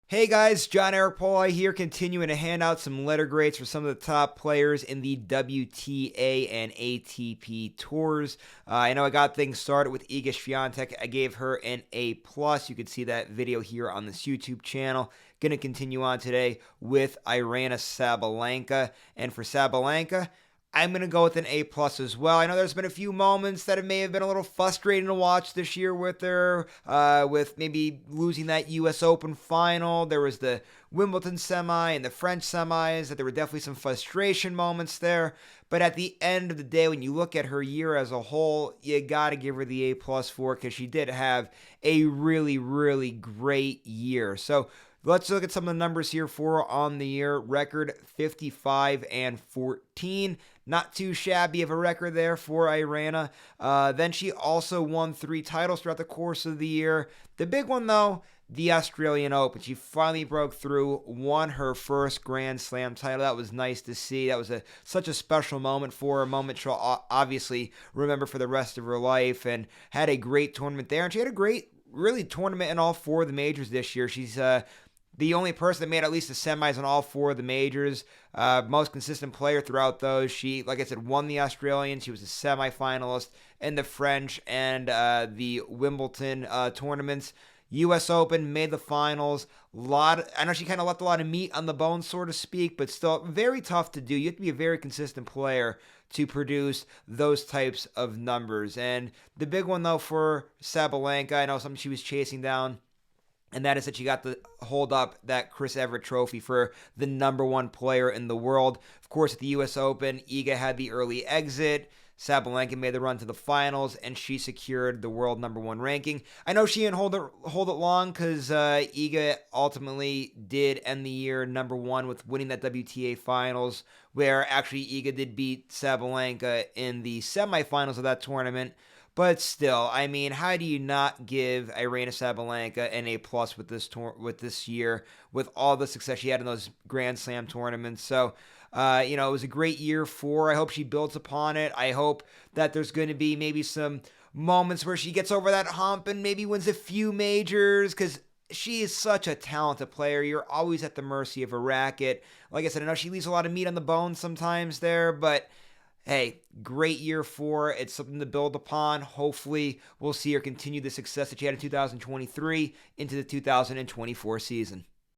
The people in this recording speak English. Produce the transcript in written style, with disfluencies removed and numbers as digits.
Hey guys, John Eric Pauli here, continuing to hand out some letter grades for some of the top players in the WTA and ATP tours. I know I got things started with Iga Swiatek. I gave her an A+. You can see that video here on this YouTube channel. Going to continue on today with Aryna Sabalenka. And for Sabalenka, I'm going to go with an A+ as well. I know there's been a few moments that it may have been a little frustrating to watch this year with her, with maybe losing that U.S. Open final. There was the Wimbledon semi and the French semis, that there were definitely some frustration moments there. But at the end of the day, when you look at her year as a whole, you got to give her the A+ for it, because she did have a really, really great year. So let's look at some of the numbers here for her on the year. Record 55-14. Not too shabby of a record there for Aryna. Then she also won 3 titles throughout the course of the year. The big one, though, the Australian Open. She finally broke through, won her first Grand Slam title. That was nice to see. That was such a special moment for her, a moment she'll obviously remember for the rest of her life, and had a great tournament there. And she had a great, really, tournament in all 4 of the majors this year. She's the only person that made at least the semis on all 4 of the majors. Most consistent player throughout those. She, like I said, won the Australian. She was a semifinalist in the French and the Wimbledon tournaments. U.S. Open, made the finals. I know she kind of left a lot of meat on the bone, so to speak, but still very tough to do. You have to be a very consistent player to produce those types of numbers. And the big one, though, for Sabalenka, I know something she was chasing down, and that is that she got to hold up that Chris Evert trophy for the #1 player in the world. Of course, at the U.S. Open, Iga had the early exit. Sabalenka made the run to the finals, and she secured the world #1 ranking. I know she didn't hold it long, because Iga ultimately did end the year #1 with winning that WTA finals, where actually Iga did beat Sabalenka in the semifinals of that tournament. But still, I mean, how do you not give Aryna Sabalenka an A+ with this year, with all the success she had in those Grand Slam tournaments? So, it was a great year for her. I hope she builds upon it. I hope that there's going to be maybe some moments where she gets over that hump and maybe wins a few majors, because she is such a talented player. You're always at the mercy of a racket. Like I said, I know she leaves a lot of meat on the bone sometimes there, but hey, great year for her. It's something to build upon. Hopefully, we'll see her continue the success that she had in 2023 into the 2024 season.